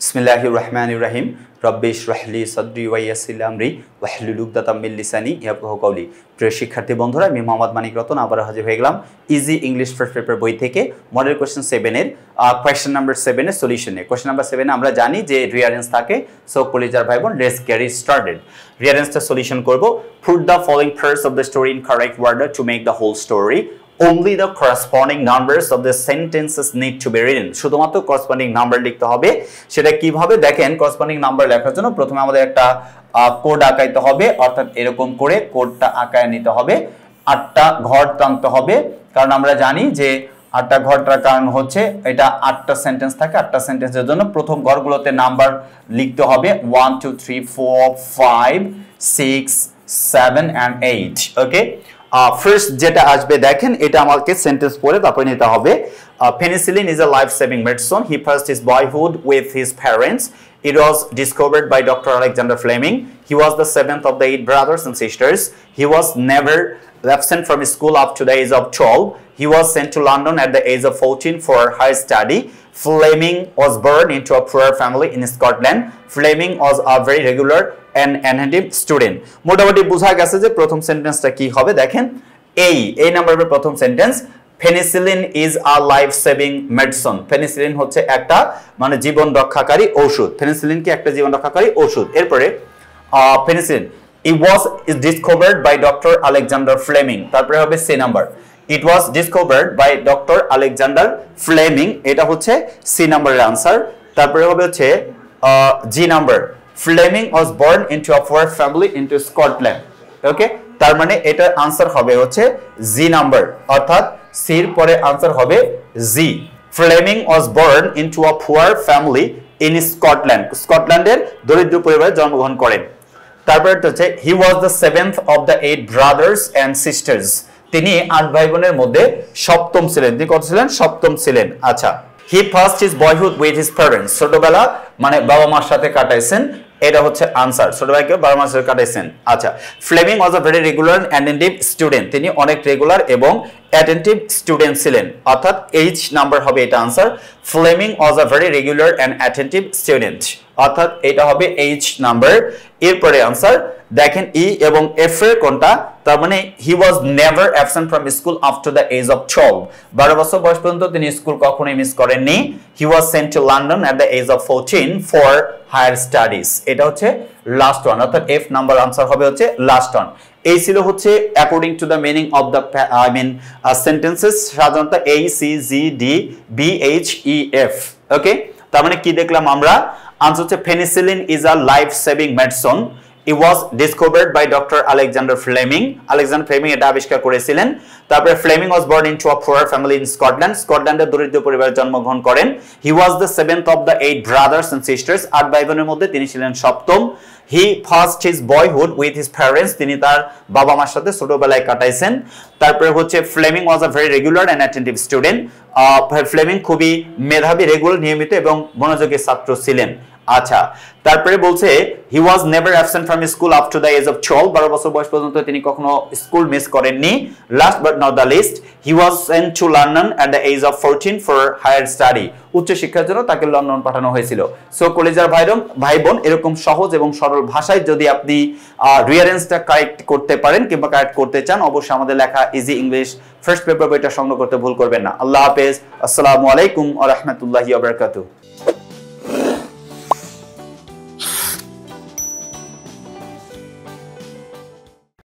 বিসমিল্লাহির রহমানির রহিম রব্বি ইশরাহ লি সাদরি ওয়া ইয়াসসির লি আমরি ওয়াহলুল উকদাতাম মিন লিসানি ইয়াফকাহু কওলি। প্রিয় শিক্ষার্থী বন্ধুরা, আমি মোহাম্মদ মানিক রতন আবার হাজির হয়ে গেলাম ইজি ইংলিশ ফার্স্ট পেপার বই থেকে মডেল কোশ্চেন 7 এর কোশ্চেন নাম্বার 7 এর সলিউশনে। কোশ্চেন নাম্বার 7 আমরা জানি যে রিয়ারেন্স থাকে। সো কলিজার ভাই বোন, লেটস গেট ইট স্টার্টেড। রিয়ারেন্সটা সলিউশন করব। Put the following parts of the story in correct order to make the whole story. Only the corresponding numbers of the sentences need to be written. শুধুমাত্র corresponding number লিখতে হবে। সেটা কিভাবে দেখেন, corresponding number লেখার জন্য প্রথমে আমাদের একটা কোড আঁকাইতে হবে, অর্থাৎ এরকম করে কোডটা আঁকায় নিতে হবে। 8টা ঘর টানতে হবে, কারণ আমরা জানি যে 8টা ঘরটার কারণ হচ্ছে এটা 8টা সেন্টেন্স থাকে। 8টা সেন্টেন্সের জন্য প্রথম ঘরগুলোতে নাম্বার লিখতে হবে 1 2 3 4 5 6 7 and 8. ওকে, ফার্স্ট যেটা আসবে দেখেন, এটা আমাকে সেন্টেন্স পড়ে তারপরে নিতে হবে। Penicillin is a life-saving medicine. He passed his boyhood with his parents. It was discovered by Dr. Alexander Fleming. He was the 7th of the 8 brothers and sisters. He was never absent from school up to the age of 12. He was sent to London at the age of 14 for higher study. Fleming was born into a poor family in Scotland. Fleming was a very regular and attentive student. মোটামুটি বোঝা গেছে যে প্রথম সেন্টেন্সটা কি হবে। দেখেন, এই নাম্বারের প্রথম sentence, penicillin is a life saving medicine. Penicillin হচ্ছে একটা মানে জীবন রক্ষাকারী ঔষধ। পেনিসিলিন কি একটা জীবন রক্ষাকারী ঔষধ। এরপরে penicillin it was discovered by Dr. Alexander Fleming, তারপরে হবে C number. It was discovered by Dr. Alexander Fleming, এটা হচ্ছে সি নাম্বারের আনসার। তারপরে হবে হচ্ছে G number. Fleming was born into a poor family into Scotland. Okay, তার মানে এটার আনসার হবে হচ্ছে জি নাম্বার, অর্থাৎ সির পরে আনসার হবে জি। Fleming was born into a poor family in Scotland. স্কটল্যান্ডের দরিদ্র পরিবারে জন্মগ্রহণ করেন। তারপরে হচ্ছে he was the 7th of the 8 brothers and sisters. তিনি 8 ভাই বোনের মধ্যে সপ্তম ছিলেন। তিনি কত ছিলেন? সপ্তম ছিলেন। আচ্ছা, he passed his boyhood with his parents. ছোটবেলা মানে বাবা মার সাথে কাটাইছেন, এটা হচ্ছে আনসার। ছোটবেলাকে বাবা মার সাথে কাটাইছেন। আচ্ছা, Fleming was a very regular and attentive student. তিনি অনেক রেগুলার এবং অ্যাটেন্টিভ স্টুডেন্ট ছিলেন, অর্থাৎ এইচ নাম্বার হবে এটা answer. Fleming was a very regular and attentive student, অর্থাৎ এটা হবে এইচ নাম্বার। এরপরে আনসার দেখেন ই এবং এফ এর কোনটা, তার মানে he was never absent from school after the age of 12. 12 বছর বয়স পর্যন্ত তিনি স্কুল কখনোই মিস করেননি। He was sent to London at the age of 14 for higher studies. এটা হচ্ছে লাস্ট ওয়ান, অর্থাৎ এফ নাম্বার আনসার হবে হচ্ছে লাস্ট ওয়ান। এই ছিল হচ্ছে according to the meaning of the sentences, সাধারণত A C G D B H E F. Okay, তার মানে কি দেখলাম আমরা? আনসার হচ্ছে penicillin is a life saving medicine. It was discovered by Dr. Alexander Fleming. Alexander Fleming এটা আবিষ্কার করেছিলেন। তারপরে Fleming was born into a poor family in Scotland. স্কটল্যান্ডের দরিদ্র পরিবারে জন্মগ্রহণ করেন। He was the 7th of the 8 brothers and sisters. 8 ভাই বোনের মধ্যে তিনি ছিলেন সপ্তম। He passed his boyhood with his parents. তিনি তার বাবা মার সাথে ছোটবেলায় কাটাইছেন। তারপরে হচ্ছে Fleming was a very regular and attentive student. Fleming খুবই মেধাবী, রেগুলার, নিয়মিত এবং মনোযোগী ছাত্র ছিলেন। আচ্ছা, তারপরে বলছে he was never absent from school up to the age of 12. 12 বছর বয়স পর্যন্ত তিনি কখনো স্কুল মিস করেননি। Last but not the least, he was sent to London at the age of 14 for higher study. উচ্চ শিক্ষার জন্য তাকে লন্ডন পাঠানো হয়েছিল। সো কলেজার ভাই বোন, এরকম সহজ এবং সরল ভাষায় যদি আপনি রিয়ারেন্সটা কারেক্ট করতে পারেন কিংবা কারেক্ট করতে চান, অবশ্যই আমাদের লেখা ইজি ইংলিশ ফার্স্ট পেপার বইটা সংগ্রহ করতে ভুল করবেন না। আল্লাহ হাফেজ, আসসালামু আলাইকুম ওয়া রাহমাতুল্লাহি ওয়া বারাকাতুহু।